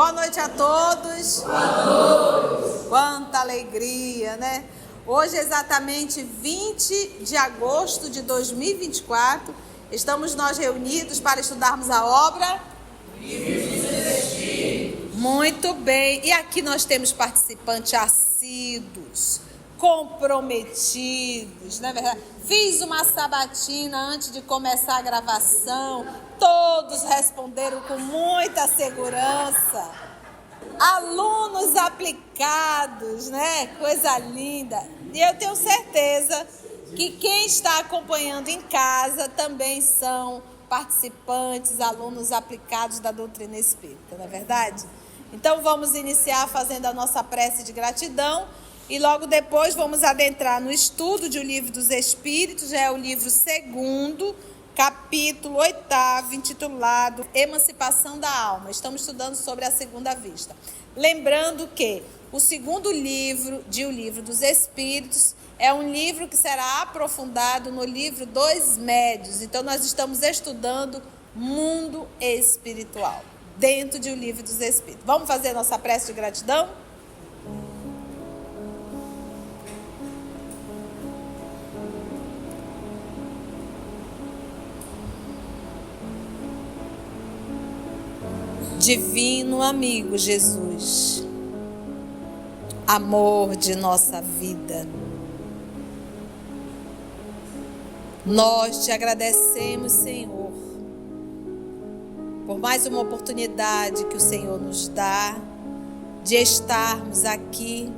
Boa noite a todos. Boa noite. Quanta alegria, né? Hoje é exatamente 20 de agosto de 2024. Estamos nós reunidos para estudarmos a obra Livros dos Espíritos. Muito bem. E aqui nós temos participantes assíduos, comprometidos, não é verdade? Fiz uma sabatina antes de começar a gravação. Todos responderam com muita segurança. Alunos aplicados, né? Coisa linda. E eu tenho certeza que quem está acompanhando em casa também são participantes, alunos aplicados da doutrina espírita, não é verdade? Então vamos iniciar fazendo a nossa prece de gratidão e logo depois vamos adentrar no estudo de O Livro dos Espíritos, já é o livro 2º, capítulo 8º, intitulado Emancipação da Alma. Estamos estudando sobre a segunda vista. Lembrando que o segundo livro de O Livro dos Espíritos é um livro que será aprofundado no livro dos Médios. Então, nós estamos estudando mundo espiritual, dentro de O Livro dos Espíritos. Vamos fazer nossa prece de gratidão? Divino amigo Jesus, amor de nossa vida, nós te agradecemos, Senhor, por mais uma oportunidade que o Senhor nos dá de estarmos aqui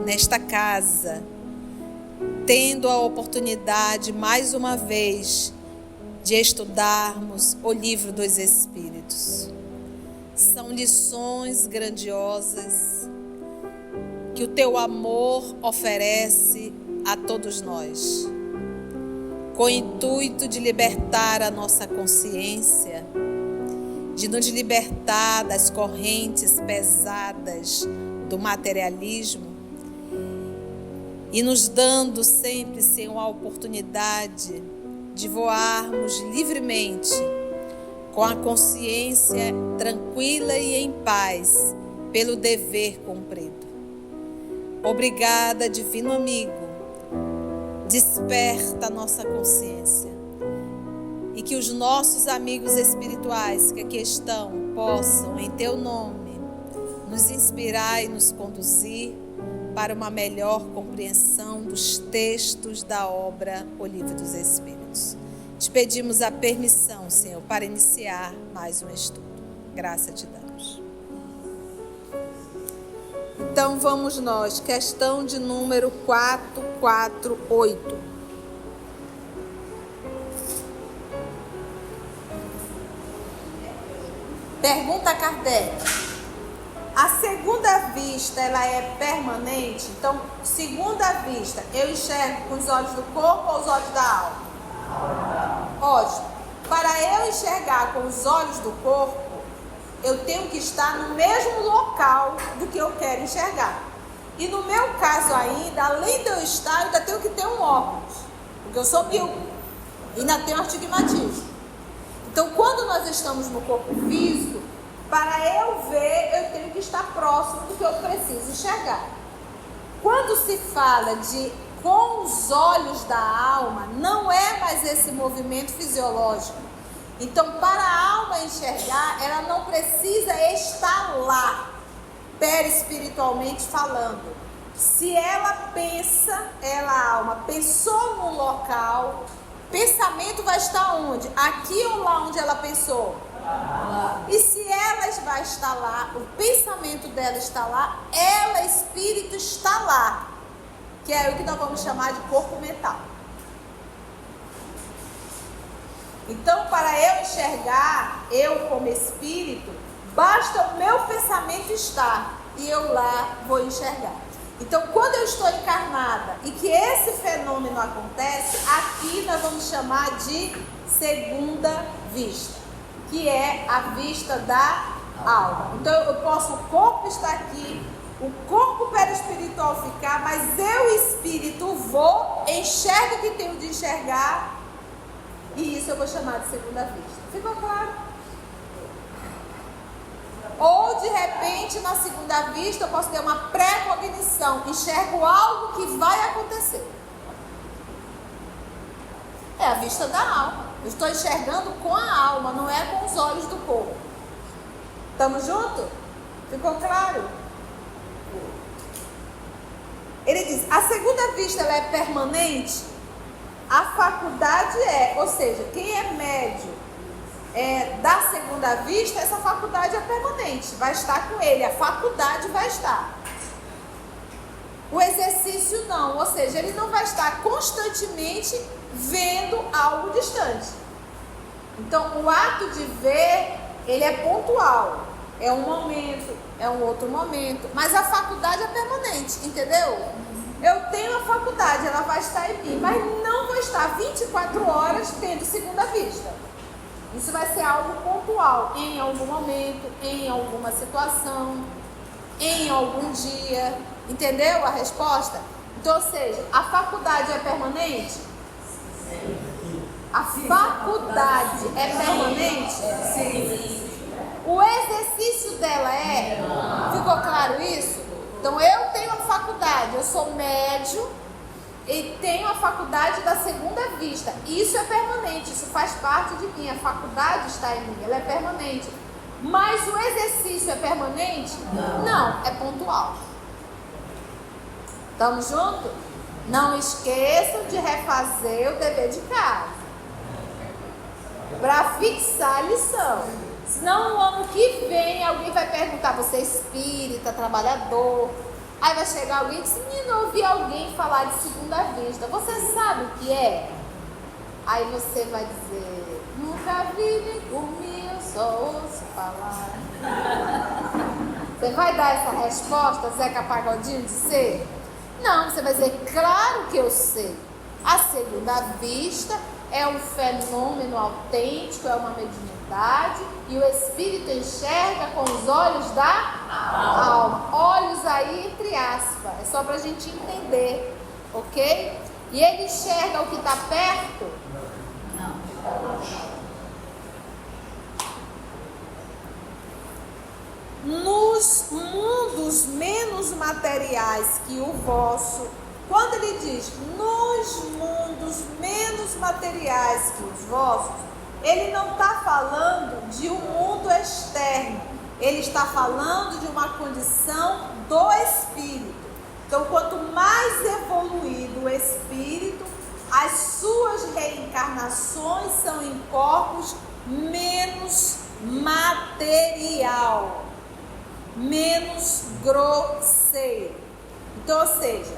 nesta casa, tendo a oportunidade mais uma vez de estudarmos o Livro dos Espíritos. São lições grandiosas que o teu amor oferece a todos nós, com o intuito de libertar a nossa consciência, de nos libertar das correntes pesadas do materialismo e nos dando sempre, Senhor, a oportunidade de voarmos livremente, com a consciência tranquila e em paz, pelo dever cumprido. Obrigada, divino amigo. Desperta a nossa consciência e que os nossos amigos espirituais que aqui estão possam, em teu nome, nos inspirar e nos conduzir para uma melhor compreensão dos textos da obra O Livro dos Espíritos. Te pedimos a permissão, Senhor, para iniciar mais um estudo. Graça te damos. Então vamos nós, questão de número 448. Pergunta a Kardec. A segunda vista, ela é permanente? Então, segunda vista, eu enxergo com os olhos do corpo ou os olhos da alma? Ótimo. Para eu enxergar com os olhos do corpo, eu tenho que estar no mesmo local do que eu quero enxergar. E no meu caso ainda, além de eu estar, eu ainda tenho que ter um óculos, porque eu sou míope e ainda tenho astigmatismo. Então, quando nós estamos no corpo físico, para eu ver, eu tenho que estar próximo do que eu preciso enxergar. Quando se fala de com os olhos da alma, não é mais esse movimento fisiológico. Então, para a alma enxergar, ela não precisa estar lá, perispiritualmente falando. Se ela pensa, a alma pensou num local, pensamento vai estar onde? Aqui ou lá onde ela pensou? E se ela vai estar lá, o pensamento dela está lá, ela, espírito, está lá. Que é o que nós vamos chamar de corpo mental. Então, para eu enxergar, eu como espírito, basta o meu pensamento estar e eu lá vou enxergar. Então, quando eu estou encarnada e que esse fenômeno acontece, aqui nós vamos chamar de segunda vista, que é a vista da alma. Então, eu posso, o corpo está aqui, o corpo perispiritual ficar, mas eu, espírito, vou, enxergo o que tenho de enxergar, e isso eu vou chamar de segunda vista. Ficou claro? Ou de repente, na segunda vista, eu posso ter uma pré-cognição, enxergo algo que vai acontecer. É a vista da alma. Eu estou enxergando com a alma, não é com os olhos do corpo. Estamos juntos? Ficou claro? Ele diz, a segunda vista ela é permanente? A faculdade ou seja, quem é médio da segunda vista, essa faculdade é permanente, vai estar com ele, a faculdade vai estar. O exercício não, ou seja, ele não vai estar constantemente vendo algo distante. Então, o ato de ver, ele é pontual, é um momento, é um outro momento, mas a faculdade é permanente, entendeu? Eu tenho a faculdade, ela vai estar em mim, mas não vou estar 24 horas tendo segunda vista. Isso vai ser algo pontual, em algum momento, em alguma situação, em algum dia. Entendeu a resposta? Então, ou seja, a faculdade é permanente? A faculdade é permanente? Sim. O exercício dela é? Ficou claro isso? Então, eu tenho a faculdade, eu sou médio e tenho a faculdade da segunda vista. Isso é permanente, isso faz parte de mim. A faculdade está em mim, ela é permanente. Mas o exercício é permanente? Não, é pontual. Estamos juntos? Não esqueçam de refazer o dever de casa para fixar a lição. Senão no ano que vem alguém vai perguntar, você é espírita, trabalhador. Aí vai chegar alguém e diz, menino, eu ouvi alguém falar de segunda vista. Você sabe o que é? Aí você vai dizer, nunca vi nem comi, eu só ouço falar. Você vai dar essa resposta, Zeca Pagodinho, de ser? Não, você vai dizer, claro que eu sei. A segunda vista é um fenômeno autêntico, é uma mediunidade, e o espírito enxerga com os olhos da alma. Olhos aí entre aspas, é só para a gente entender, ok? E ele enxerga o que está perto? Não. Nos mundos menos materiais que o vosso, quando ele diz nos mundos menos materiais que os vossos, ele não está falando de um mundo externo, ele está falando de uma condição do espírito. Então, quanto mais evoluído o espírito, as suas reencarnações são em corpos menos material, menos grosseiro. Então, ou seja,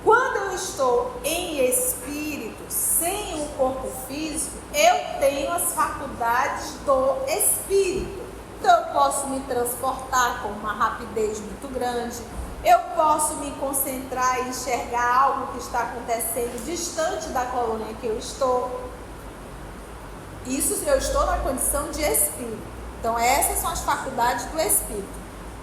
quando eu estou em espírito, sem um corpo físico, eu tenho as faculdades do espírito. Então, eu posso me transportar com uma rapidez muito grande, eu posso me concentrar e enxergar algo que está acontecendo distante da colônia que eu estou. Isso eu estou na condição de espírito. Então, essas são as faculdades do espírito.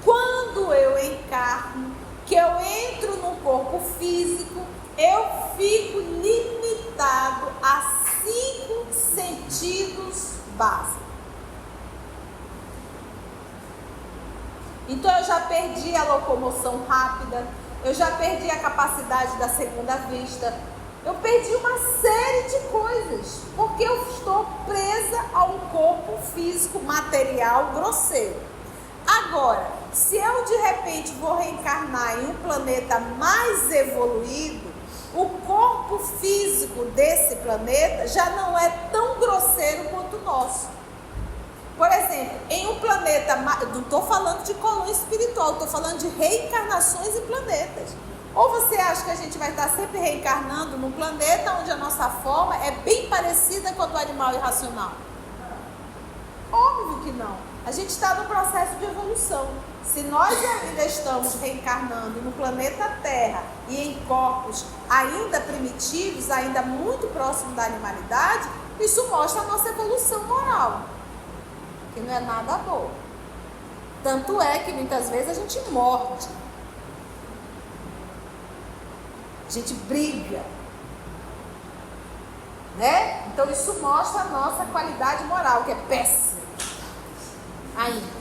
Quando eu encarno, que eu entro no corpo físico, eu fico limitado a 5 sentidos básicos. Então, eu já perdi a locomoção rápida, eu já perdi a capacidade da segunda vista, eu perdi uma série de coisas, porque eu estou presa a um corpo físico, material, grosseiro. Agora, se eu de repente vou reencarnar em um planeta mais evoluído, o corpo físico desse planeta já não é tão grosseiro quanto o nosso. Por exemplo, em um planeta, não estou falando de colônia espiritual, estou falando de reencarnações em planetas. Ou você acha que a gente vai estar sempre reencarnando num planeta onde a nossa forma é bem parecida com a do animal irracional? Óbvio que não. A gente está no processo de evolução. Se nós ainda estamos reencarnando no planeta Terra e em corpos ainda primitivos, ainda muito próximos da animalidade, isso mostra a nossa evolução moral, que não é nada boa. Tanto é que muitas vezes a gente morde, a gente briga, né? Então isso mostra a nossa qualidade moral, que é péssima ainda.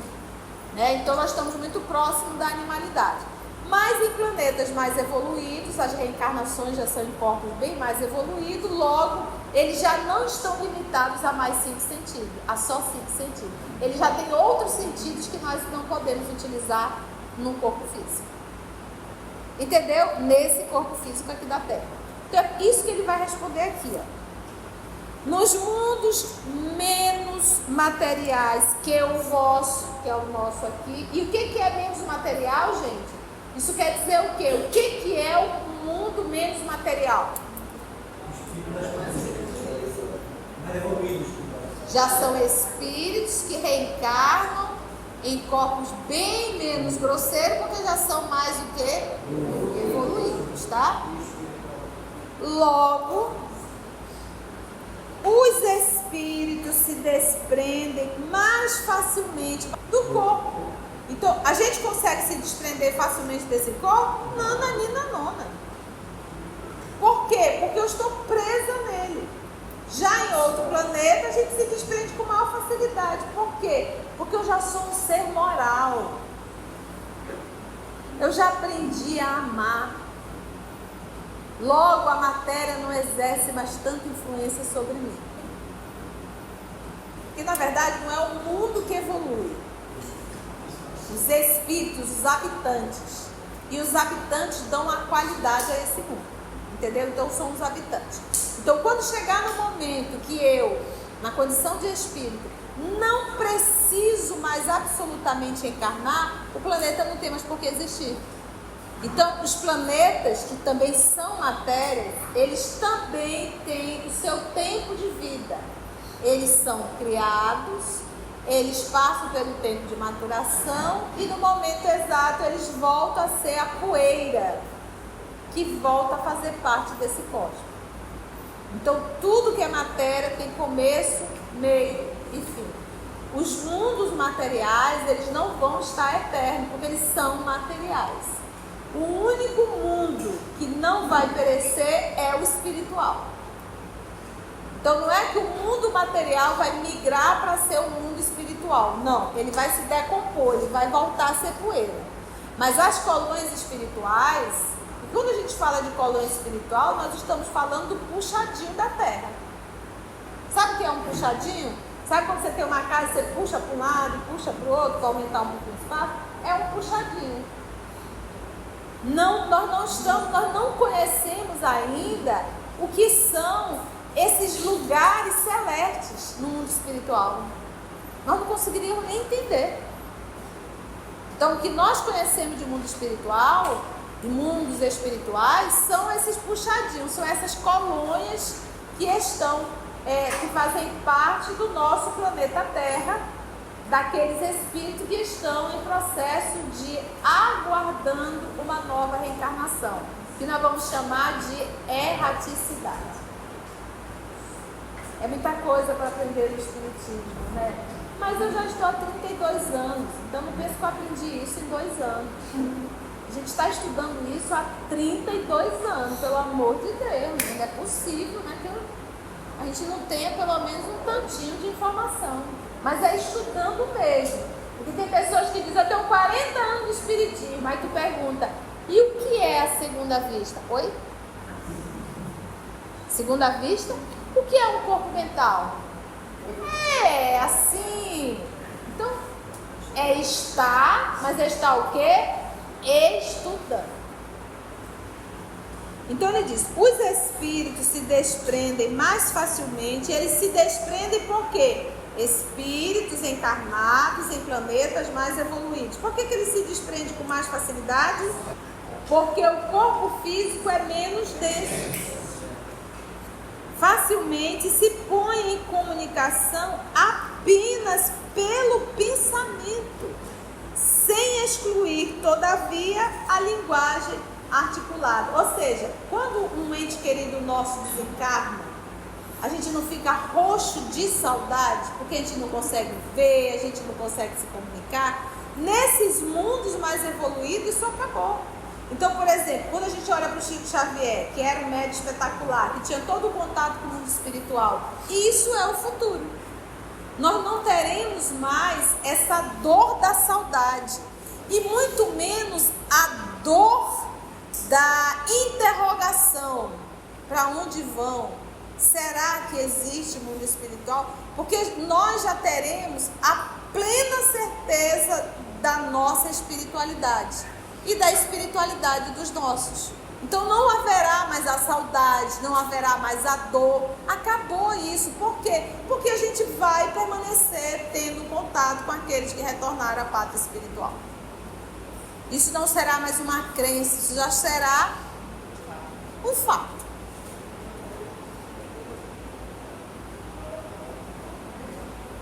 Então nós estamos muito próximos da animalidade. Mas em planetas mais evoluídos, as reencarnações já são em corpos bem mais evoluídos, logo eles já não estão limitados a mais 5 sentidos, a só 5 sentidos. Eles já têm outros sentidos que nós não podemos utilizar num corpo físico. Entendeu? Nesse corpo físico aqui da Terra. Então é isso que ele vai responder aqui, ó. Nos mundos menos materiais que o vosso, que é o nosso aqui. E o que é menos material, gente? Isso quer dizer o quê? O que é o mundo menos material? Já são espíritos que reencarnam em corpos bem menos grosseiros, porque já são mais o quê? Evoluídos, tá? Logo, os espíritos se desprendem mais facilmente do corpo. Então, a gente consegue se desprender facilmente desse corpo? Nananina nona. Por quê? Porque eu estou presa nele. Já em outro planeta, a gente se desprende com maior facilidade. Por quê? Porque eu já sou um ser moral. Eu já aprendi a amar. Logo, a matéria não exerce mais tanta influência sobre mim. Porque, na verdade, não é o mundo que evolui. Os espíritos, os habitantes. E os habitantes dão a qualidade a esse mundo. Entendeu? Então, são os habitantes. Então, quando chegar no momento que eu, na condição de espírito, não preciso mais absolutamente encarnar, o planeta não tem mais por que existir. Então, os planetas, que também são matéria, eles também têm o seu tempo de vida. Eles são criados, eles passam pelo tempo de maturação e no momento exato eles voltam a ser a poeira que volta a fazer parte desse cosmos. Então, tudo que é matéria tem começo, meio e fim. Os mundos materiais, eles não vão estar eternos, porque eles são materiais. O único mundo que não vai perecer é o espiritual. Então, não é que o mundo material vai migrar para ser o mundo espiritual. Não, ele vai se decompor, ele vai voltar a ser poeira. Mas as colônias espirituais, e quando a gente fala de colônia espiritual, nós estamos falando do puxadinho da terra. Sabe o que é um puxadinho? Sabe quando você tem uma casa, você puxa para um lado e puxa para o outro para aumentar um pouquinho o espaço? É um puxadinho. Nós não conhecemos ainda o que são esses lugares celestes no mundo espiritual. Nós não conseguiríamos nem entender. Então, o que nós conhecemos de mundo espiritual, de mundos espirituais, são esses puxadinhos, são essas colônias que estão, que fazem parte do nosso planeta Terra, daqueles espíritos que estão em processo de aguardando uma nova reencarnação, que nós vamos chamar de erraticidade. É muita coisa para aprender no espiritismo, né? Mas eu já estou há 32 anos, então não penso que eu aprendi isso em 2 anos. A gente está estudando isso há 32 anos, pelo amor de Deus. Não é possível, né, que a gente não tenha pelo menos um tantinho de informação. Mas é estudando mesmo. Porque tem pessoas que dizem, eu tenho 40 anos de espiritismo. Aí tu pergunta, e o que é a segunda vista? Oi? Segunda vista? O que é um corpo mental? É assim. Então, é estar, mas é estar o quê? Estudando. Então ele diz, os espíritos se desprendem mais facilmente. Eles se desprendem por quê? Espíritos encarnados em planetas mais evoluídos. Por que eles se desprendem com mais facilidade? Porque o corpo físico é menos denso. Facilmente se põe em comunicação apenas pelo pensamento, sem excluir, todavia, a linguagem articulada. Ou seja, quando um ente querido nosso desencarna, a gente não fica roxo de saudade, porque a gente não consegue ver, a gente não consegue se comunicar. Nesses mundos mais evoluídos, isso acabou. Então, por exemplo, quando a gente olha para o Chico Xavier, que era um médium espetacular, que tinha todo o contato com o mundo espiritual, isso é o futuro. Nós não teremos teremos mais essa dor da saudade e muito menos a dor da interrogação. Para onde vão? Será que existe mundo espiritual? Porque nós já teremos a plena certeza da nossa espiritualidade e da espiritualidade dos nossos. Então não haverá mais a saudade, não haverá mais a dor. Acabou isso. Por quê? Porque a gente vai permanecer tendo contato com aqueles que retornaram à pátria espiritual. Isso não será mais uma crença, isso já será um fato.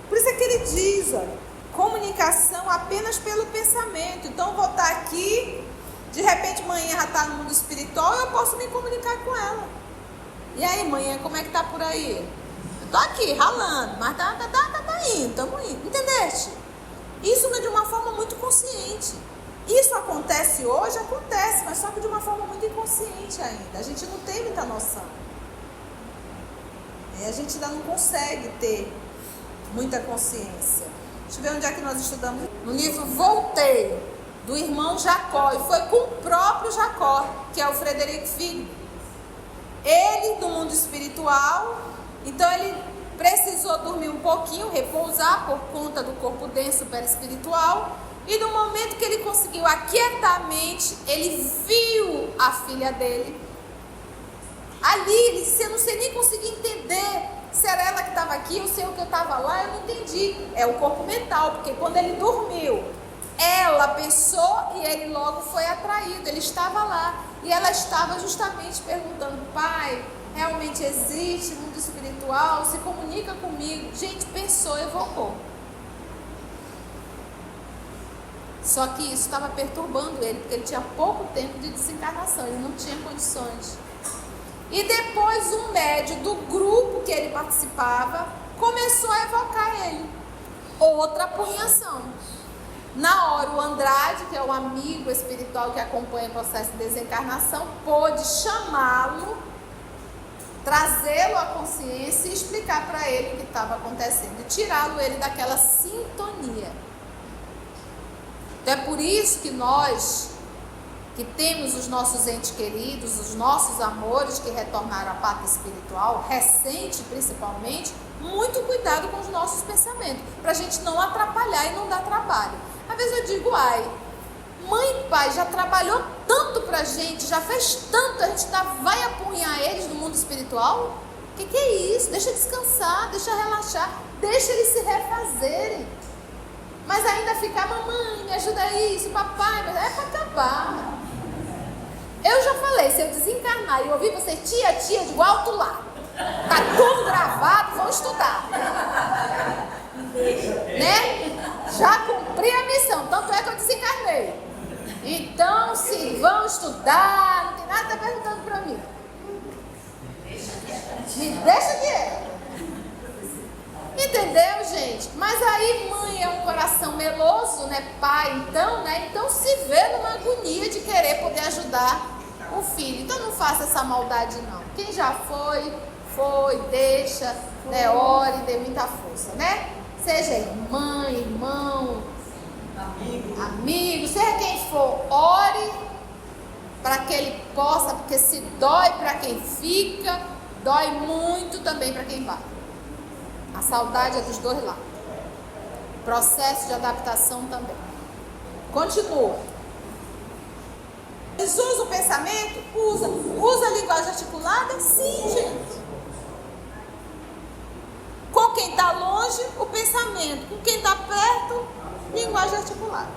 Por isso é que ele diz, olha, comunicação apenas pelo pensamento. Então eu vou estar aqui, de repente manhã já está no mundo espiritual, eu posso me comunicar com ela. E aí, manhã, como é que tá por aí? Eu tô aqui, ralando, mas tá indo, estamos indo. Entendeste? Isso não é de uma forma muito consciente. Isso acontece hoje? Acontece, mas só que de uma forma muito inconsciente ainda. A gente não tem muita noção. A gente ainda não consegue ter muita consciência. Deixa eu ver onde é que nós estudamos. No livro Voltei, do irmão Jacó. E foi com o próprio Jacó, que é o Frederick Figg. Ele, do mundo espiritual, então ele precisou dormir um pouquinho, repousar por conta do corpo denso perispiritual. E no momento que ele conseguiu aquietar a mente, ele viu a filha dele. Ali, ele disse, eu não sei nem conseguir entender se era ela que estava aqui ou se eu que eu estava lá, eu não entendi. É o corpo mental, porque quando ele dormiu, ela pensou e ele logo foi atraído, ele estava lá. E ela estava justamente perguntando, pai, realmente existe mundo espiritual? Se comunica comigo. Gente, pensou, evocou. Só que isso estava perturbando ele, porque ele tinha pouco tempo de desencarnação, ele não tinha condições. E depois um médium do grupo que ele participava começou a evocar ele. Outra punhação. Na hora o Andrade, que é o amigo espiritual que acompanha o processo de desencarnação, pôde chamá-lo, trazê-lo à consciência e explicar para ele o que estava acontecendo. E tirá-lo ele daquela sintonia. Então é por isso que nós, que temos os nossos entes queridos, os nossos amores que retornaram à pátria espiritual, recente principalmente, muito cuidado com os nossos pensamentos, para a gente não atrapalhar e não dar trabalho. Às vezes eu digo, ai, mãe e pai já trabalhou tanto pra gente, já fez tanto, a gente vai apunhar eles no mundo espiritual? O que é isso? Deixa descansar, deixa relaxar, deixa eles se refazerem. Mas ainda ficar, mamãe, me ajuda isso, papai, mas é para acabar. Eu já falei, se eu desencarnar e ouvir você, tia, digo alto lá. Tá tudo gravado, vão estudar. Né? Já cumpri a missão, tanto é que eu desencarnei. Então, se vão estudar, não tem nada perguntando para mim. Me deixa quieto. Entendeu, gente? Mas aí mãe é um coração meloso, né? Pai, então, né? Então se vê numa agonia de querer poder ajudar o filho. Então não faça essa maldade não. Quem já foi, deixa, né? Ore, dê muita força, né? Seja irmã, irmão, amigo, seja quem for, ore para que ele possa, porque se dói para quem fica, dói muito também para quem vai. A saudade é dos dois lados. Processo de adaptação também. Continua. Eles usam o pensamento? Usa a linguagem articulada? Sim, gente. Com quem está longe, o pensamento. Com quem está perto, linguagem articulada.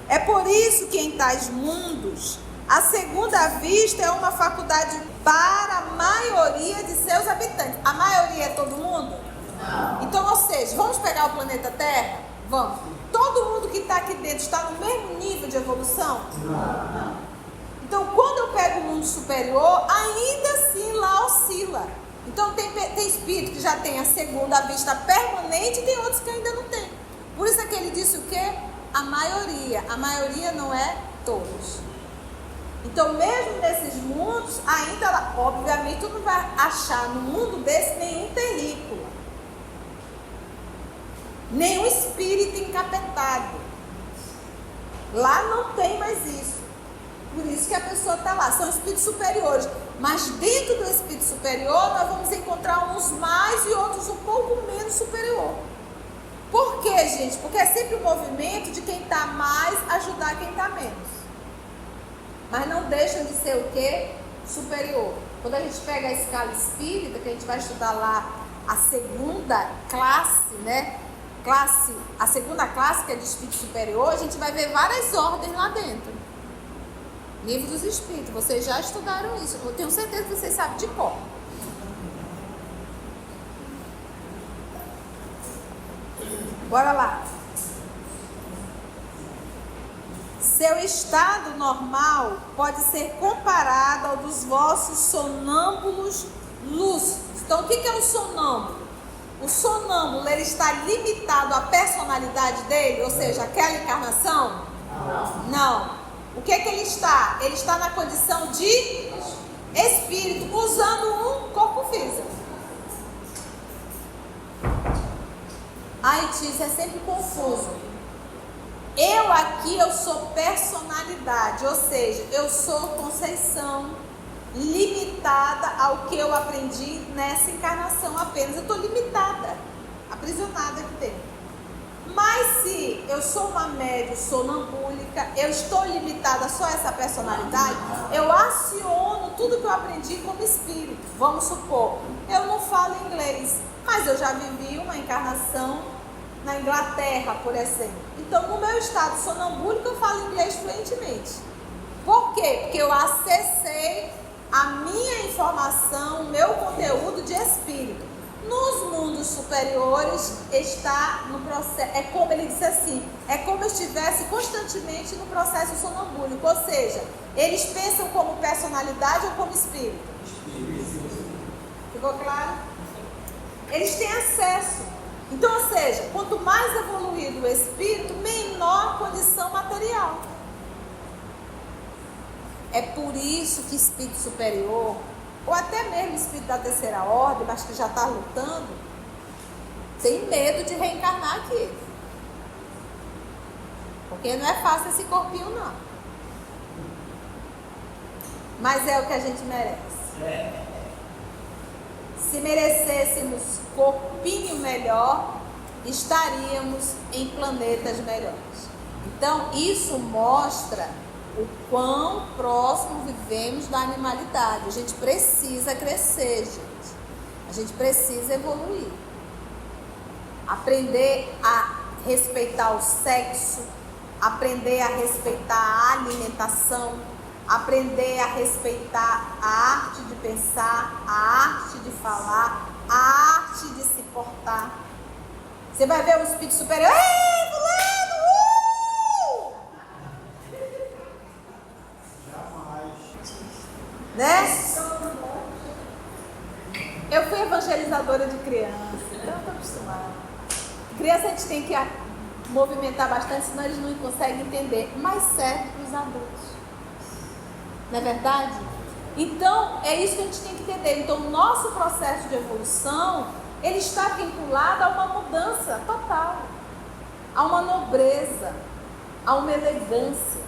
É por isso que em tais mundos, a segunda vista é uma faculdade para a maioria de seus habitantes. A maioria é todo mundo? Não. Então, ou seja, vamos pegar o planeta Terra? Vamos. Todo mundo que está aqui dentro está no mesmo nível de evolução? Não. Então, quando eu pego o mundo superior, ainda assim lá oscila. Então, tem espírito que já tem a segunda vista permanente e tem outros que ainda não tem. Por isso é que ele disse o quê? A maioria. A maioria não é todos. Então, mesmo nesses mundos, ainda, obviamente, tu não vai achar no mundo desse nenhum terrícola. nenhum espírito encapetado. Lá não tem mais isso. Por isso que a pessoa está lá. São espíritos superiores. Mas dentro do espírito superior, nós vamos encontrar uns mais e outros um pouco menos superior. Por quê, gente? Porque é sempre o movimento de quem está mais ajudar quem está menos. Mas não deixa de ser o quê? Superior. Quando a gente pega a escala espírita, que a gente vai estudar lá a segunda classe, né? A segunda classe, que é de espírito superior, a gente vai ver várias ordens lá dentro. Livro dos Espíritos, vocês já estudaram isso. Eu tenho certeza que vocês sabem de cor. Bora lá. Seu estado normal pode ser comparado ao dos vossos sonâmbulos lúcidos. Então, o que é o sonâmbulo? O sonâmbulo, ele está limitado à personalidade dele, ou seja, aquela encarnação? Não. O que ele está? Ele está na condição de espírito, usando um corpo físico. Ai, tia, isso é sempre confuso. Eu sou personalidade, ou seja, eu sou Conceição, limitada ao que eu aprendi nessa encarnação apenas. Eu estou limitada, aprisionada aqui dentro. Mas se eu sou uma médium sonambúlica, eu estou limitada só a essa personalidade, eu aciono tudo que eu aprendi como espírito. Vamos supor, eu não falo inglês, mas eu já vivi uma encarnação na Inglaterra, por exemplo. Então, no meu estado sonambúlico, eu falo inglês fluentemente. Por quê? Porque eu acessei a minha informação, o meu conteúdo de espírito. Nos mundos superiores está no processo, é como ele disse assim, é como eu estivesse constantemente no processo sonambúlico, ou seja, eles pensam como personalidade ou como espírito? Ficou claro? Eles têm acesso. Então, ou seja, quanto mais evoluído o espírito, menor a condição material. É por isso que espírito superior, ou até mesmo espírito da terceira ordem, mas que já está lutando, tem medo de reencarnar aqui. Porque não é fácil esse corpinho, não. Mas é o que a gente merece. Se merecêssemos corpinho melhor, estaríamos em planetas melhores. Então, isso mostra o quão próximo vivemos da animalidade. A gente precisa crescer, gente. A gente precisa evoluir. Aprender a respeitar o sexo, aprender a respeitar a alimentação, aprender a respeitar a arte de pensar, a arte de falar, a arte de se portar. Você vai ver o espírito superior, ei, fulano, né? Eu fui evangelizadora de criança, então eu estou acostumada. Criança a gente tem que movimentar bastante, senão eles não conseguem entender. Mas serve para os adultos. Não é verdade? Então, é isso que a gente tem que entender. Então, o nosso processo de evolução, ele está vinculado a uma mudança total, a uma nobreza, a uma elegância.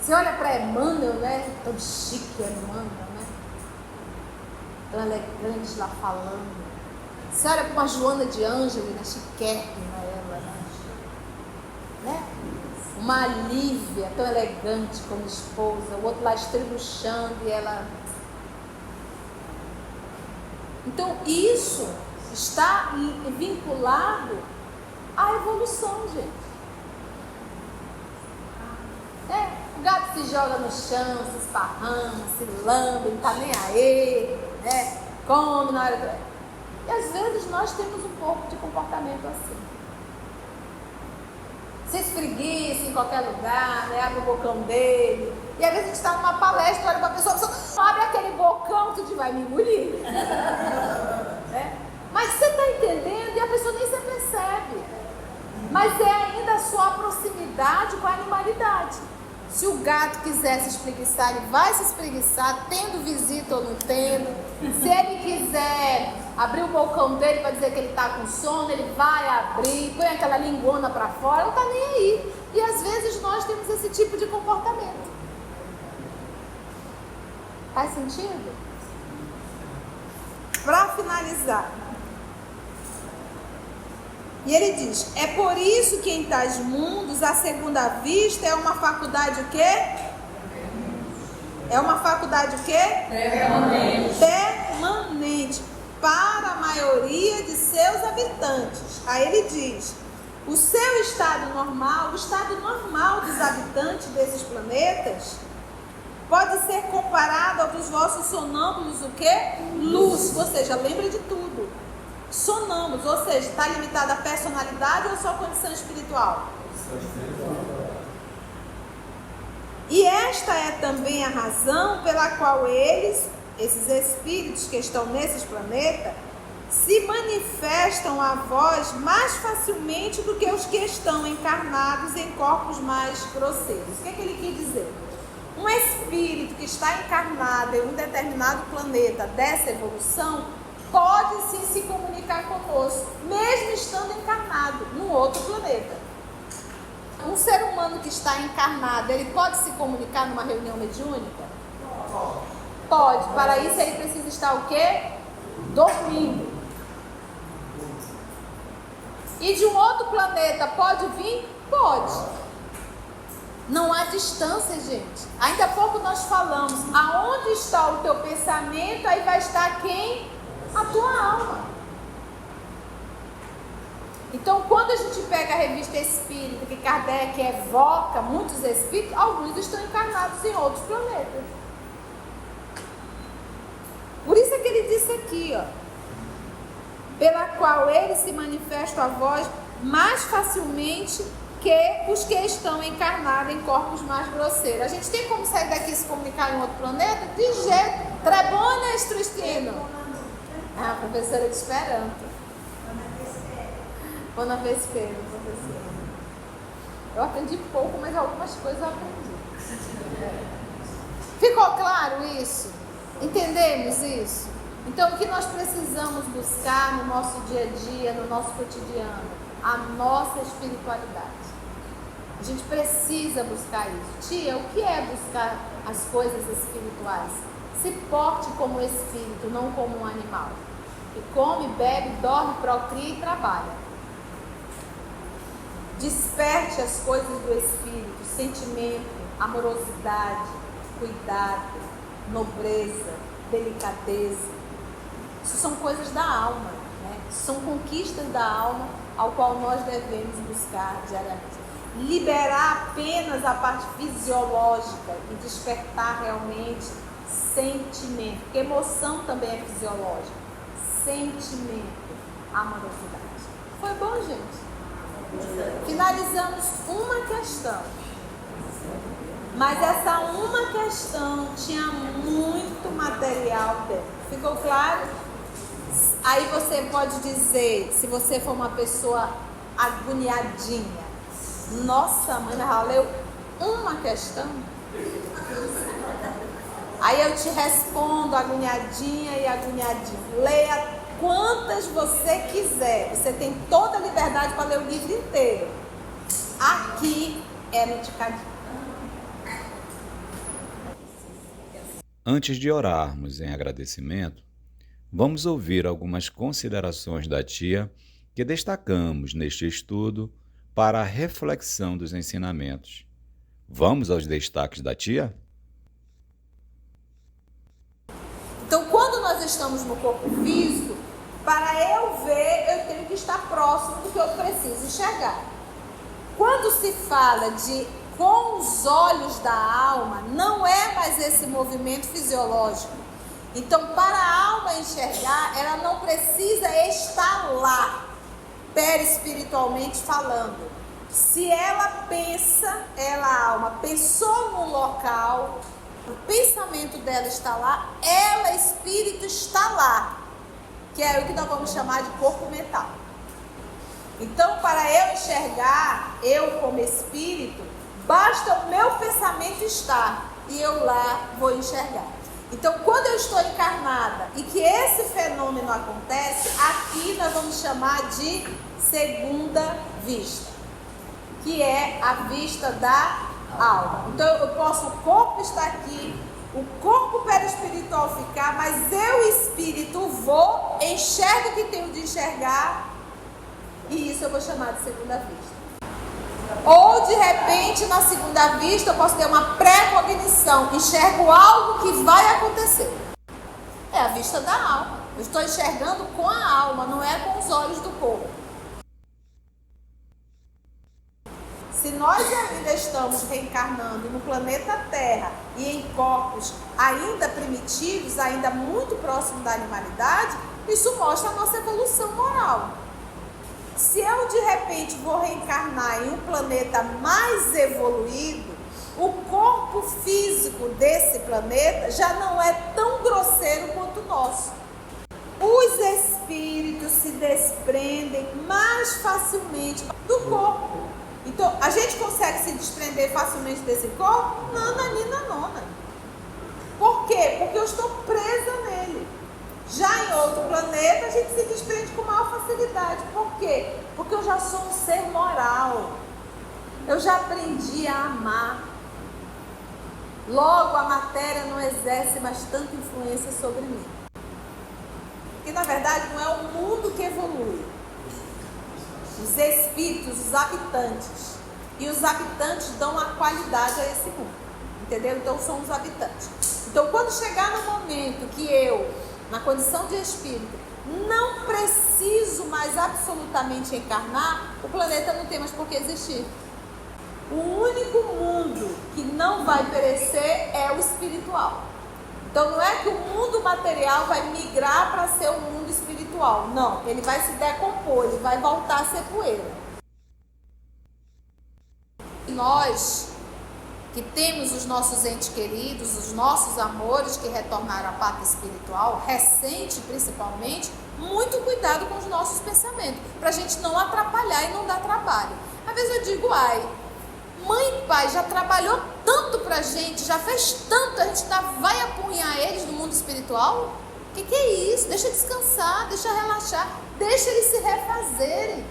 Você olha para Emmanuel, né? Tão chique Emmanuel, né? Tão elegante lá falando. Você olha para uma Joana de Ângeles, chiquérrima ela, né? Uma Lívia, tão elegante como esposa, o outro lá estrebuchando e ela... Então, isso está vinculado à evolução, gente. O gato se joga no chão, se esparrama, se lambe, não está nem aí, né? Come na hora do... E às vezes nós temos um pouco de comportamento assim. Se espreguiça em qualquer lugar, né? Abre o bocão dele. E às vezes a gente está numa palestra, olha para a pessoa não abre aquele bocão, tu vai me engolir. Né? Mas você está entendendo e a pessoa nem se percebe. Mas é ainda a sua proximidade com a animalidade. Se o gato quiser se espreguiçar, ele vai se espreguiçar, tendo visita ou não tendo. Se ele quiser abrir o bocão dele para dizer que ele está com sono, ele vai abrir, põe aquela lingona para fora, não está nem aí. E às vezes nós temos esse tipo de comportamento. Faz sentido? Para finalizar, e ele diz: é por isso que em tais mundos a segunda vista é uma faculdade o quê? É uma faculdade o quê? Permanente para a maioria de seus habitantes. Aí ele diz: o seu estado normal, o estado normal dos habitantes desses planetas, pode ser comparado ao dos vossos sonâmbulos o quê? Lúcidos, ou seja, lembra de tudo. Sonâmbulos, ou seja, está limitado à personalidade ou só condição espiritual? E esta é também a razão pela qual eles, esses espíritos que estão nesses planetas, se manifestam a vós mais facilmente do que os que estão encarnados em corpos mais grosseiros. O que é que ele quer dizer? Um espírito que está encarnado em um determinado planeta dessa evolução pode sim se comunicar conosco, mesmo estando encarnado num outro planeta. Um ser humano que está encarnado, ele pode se comunicar numa reunião mediúnica? Pode. Para isso ele precisa estar o quê? Dormindo. E de um outro planeta pode vir? Pode. Não há distância, gente. Ainda há pouco nós falamos, aonde está o teu pensamento, aí vai estar quem? A tua alma. Então, quando a gente pega a revista Espírita, que Kardec evoca muitos espíritos, alguns estão encarnados em outros planetas. Por isso é que ele disse aqui, ó, pela qual ele se manifesta a vós mais facilmente que os que estão encarnados em corpos mais grosseiros. A gente tem como sair daqui e se comunicar em outro planeta? De jeito. Trebona, Estrustino. Ah, professora de Esperanto. Bona Vespeira, professora. Eu aprendi pouco, mas algumas coisas eu aprendi. Ficou claro isso? Entendemos isso? Então, o que nós precisamos buscar no nosso dia a dia, no nosso cotidiano? A nossa espiritualidade. A gente precisa buscar isso. Tia, o que é buscar as coisas espirituais? Se porte como espírito, não como um animal. Que come, bebe, dorme, procria e trabalha. Desperte as coisas do espírito, sentimento, amorosidade, cuidado, nobreza, delicadeza. Isso são coisas da alma, né? São conquistas da alma ao qual nós devemos buscar diariamente. Liberar apenas a parte fisiológica e despertar realmente sentimento, porque emoção também é fisiológica. Sentimento, amorosidade. Foi bom, gente? Finalizamos uma questão, mas essa uma questão tinha muito material dentro. Ficou claro? Aí você pode dizer, se você for uma pessoa agoniadinha, nossa, mãe, ela leu uma questão? Aí eu te respondo agoniadinha e agoniadinho. Leia quantas você quiser. Você tem toda a liberdade para ler o livro inteiro. Aqui é no Ticadinho. Antes de orarmos em agradecimento, vamos ouvir algumas considerações da tia que destacamos neste estudo para a reflexão dos ensinamentos. Vamos aos destaques da tia? Então, quando nós estamos no corpo físico, para eu ver, eu tenho que estar próximo do que eu preciso enxergar. Quando se fala de com os olhos da alma, não é mais esse movimento fisiológico. Então, para a alma enxergar, ela não precisa estar lá, perispiritualmente falando. Se ela pensa, a alma pensou num local, o pensamento dela está lá, ela, espírito, está lá, que é o que nós vamos chamar de corpo mental. Então, para eu enxergar, eu como espírito, basta o meu pensamento estar e eu lá vou enxergar. Então, quando eu estou encarnada e que esse fenômeno acontece, aqui nós vamos chamar de segunda vista, que é a vista da alma. Então, o corpo está aqui, o corpo perispiritual ficar, mas eu, espírito, vou, enxergo o que tenho de enxergar, e isso eu vou chamar de segunda vista. Ou, de repente, na segunda vista, eu posso ter uma pré-cognição, enxergo algo que vai acontecer. É a vista da alma. Eu estou enxergando com a alma, não é com os olhos do corpo. Se nós ainda estamos reencarnando no planeta Terra e em corpos ainda primitivos, ainda muito próximos da animalidade, isso mostra a nossa evolução moral. Se eu de repente vou reencarnar em um planeta mais evoluído, o corpo físico desse planeta já não é tão grosseiro quanto o nosso. Os espíritos se desprendem mais facilmente do corpo. Então, a gente consegue se desprender facilmente desse corpo? Nana, nina, nona. Por quê? Porque eu estou presa nele. Já em outro planeta, a gente se desprende com maior facilidade. Por quê? Porque eu já sou um ser moral. Eu já aprendi a amar. Logo, a matéria não exerce mais tanta influência sobre mim. Porque, na verdade, não é o mundo que evolui. Os espíritos, os habitantes. E os habitantes dão a qualidade a esse mundo. Entendeu? Então, são os habitantes. Então, quando chegar no momento que eu, na condição de espírito, não preciso mais absolutamente encarnar, o planeta não tem mais por que existir. O único mundo que não vai perecer é o espiritual. Então não é que o mundo material vai migrar para ser um mundo espiritual. Não, ele vai se decompor, ele vai voltar a ser poeira. Nós que temos os nossos entes queridos, os nossos amores que retornaram à pátria espiritual, recente principalmente, muito cuidado com os nossos pensamentos, para a gente não atrapalhar e não dar trabalho. Às vezes eu digo, mãe e pai já trabalhou tanto pra gente, já fez tanto, a gente ainda vai apunhar eles no mundo espiritual? O que é isso? Deixa descansar, deixa relaxar, deixa eles se refazerem.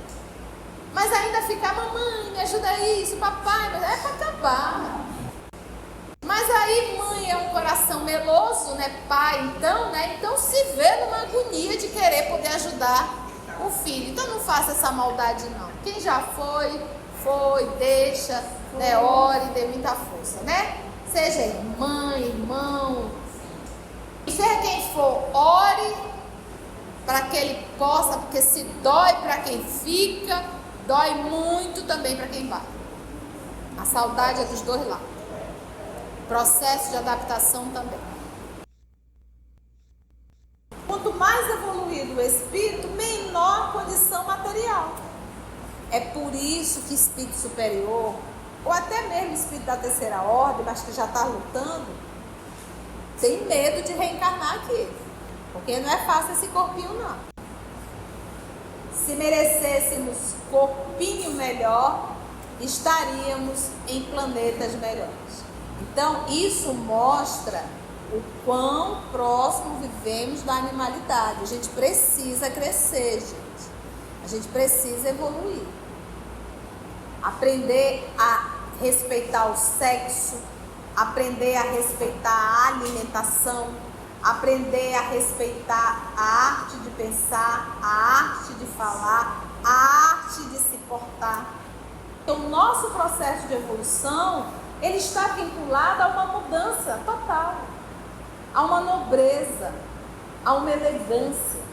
Mas ainda ficar, mamãe, me ajuda isso, papai, mas é para acabar. Mas aí mãe é um coração meloso, né? Pai, então, né? Então se vê numa agonia de querer poder ajudar o filho. Então não faça essa maldade não. Quem já foi, deixa, né? Ore, dê muita força, né? Seja irmã, irmão, seja quem for, ore para que ele possa, porque se dói para quem fica, dói muito também para quem vai. A saudade é dos dois lados. Processo de adaptação também. Quanto mais evoluído o espírito, menor a condição material. É por isso que espírito superior, ou até mesmo espírito da terceira ordem, mas que já está lutando, tem medo de reencarnar aqui. Porque não é fácil esse corpinho, não. Se merecêssemos corpinho melhor, estaríamos em planetas melhores. Então, isso mostra o quão próximo vivemos da animalidade. A gente precisa crescer, gente. A gente precisa evoluir. Aprender a respeitar o sexo, aprender a respeitar a alimentação, aprender a respeitar a arte de pensar, a arte de falar, a arte de se portar. Então, o nosso processo de evolução, ele está vinculado a uma mudança total, a uma nobreza, a uma elegância.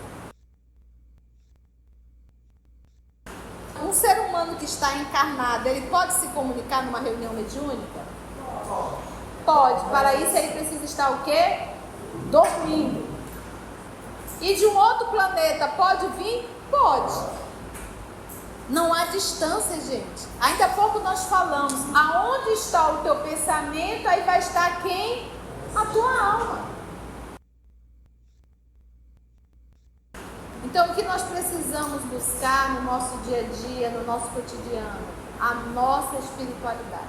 Um ser humano que está encarnado, ele pode se comunicar numa reunião mediúnica? Pode. Para isso ele precisa estar o quê? Dormindo. E de um outro planeta pode vir? Pode. Não há distância, gente. Ainda há pouco nós falamos, aonde está o teu pensamento, aí vai estar quem? A tua alma. Então, o que nós precisamos buscar no nosso dia a dia, no nosso cotidiano? A nossa espiritualidade.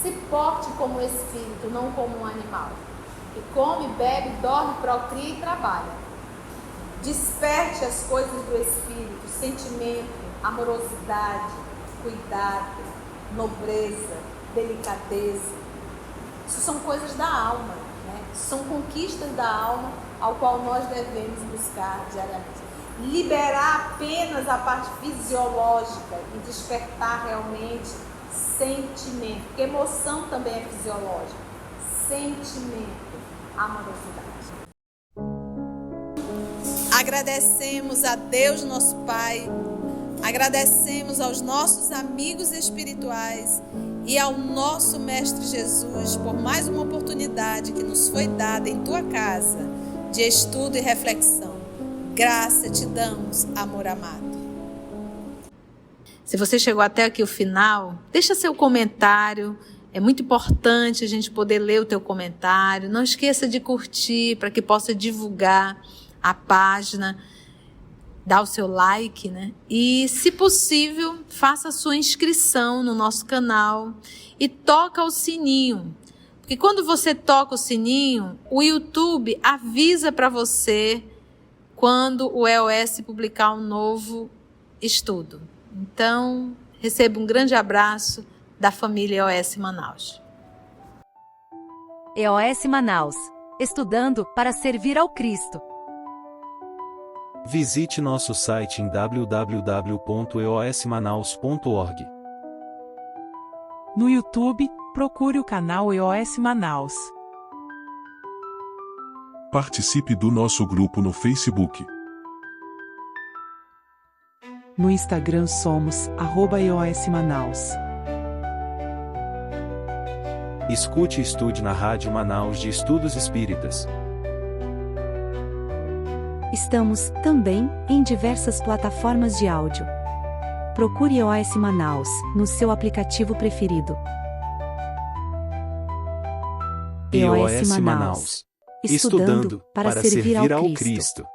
Se porte como espírito, não como um animal. que come, bebe, dorme, procria e trabalha. Desperte as coisas do Espírito, sentimento, amorosidade, cuidado, nobreza, delicadeza. Isso são coisas da alma, né? São conquistas da alma ao qual nós devemos buscar diariamente. Liberar apenas a parte fisiológica e despertar realmente sentimento, porque emoção também é fisiológica. Sentimento, amorosidade. Agradecemos a Deus, nosso Pai, agradecemos aos nossos amigos espirituais e ao nosso Mestre Jesus por mais uma oportunidade que nos foi dada em tua casa de estudo e reflexão. Graça te damos, amor amado. Se você chegou até aqui o final, deixa seu comentário. É muito importante a gente poder ler o teu comentário. Não esqueça de curtir para que possa divulgar a página, dar o seu like, né? E, se possível, faça a sua inscrição no nosso canal e toca o sininho. Porque quando você toca o sininho, o YouTube avisa para você quando o EOS publicar um novo estudo. Então, receba um grande abraço da família EOS Manaus. EOS Manaus. Estudando para servir ao Cristo. Visite nosso site em www.eosmanaus.org. No YouTube, procure o canal EOS Manaus. Participe do nosso grupo no Facebook. No Instagram somos @EOS Manaus. Escute e estude na Rádio Manaus de Estudos Espíritas. Estamos, também, em diversas plataformas de áudio. Procure EOS Manaus, no seu aplicativo preferido. EOS Manaus. Estudando para servir ao Cristo.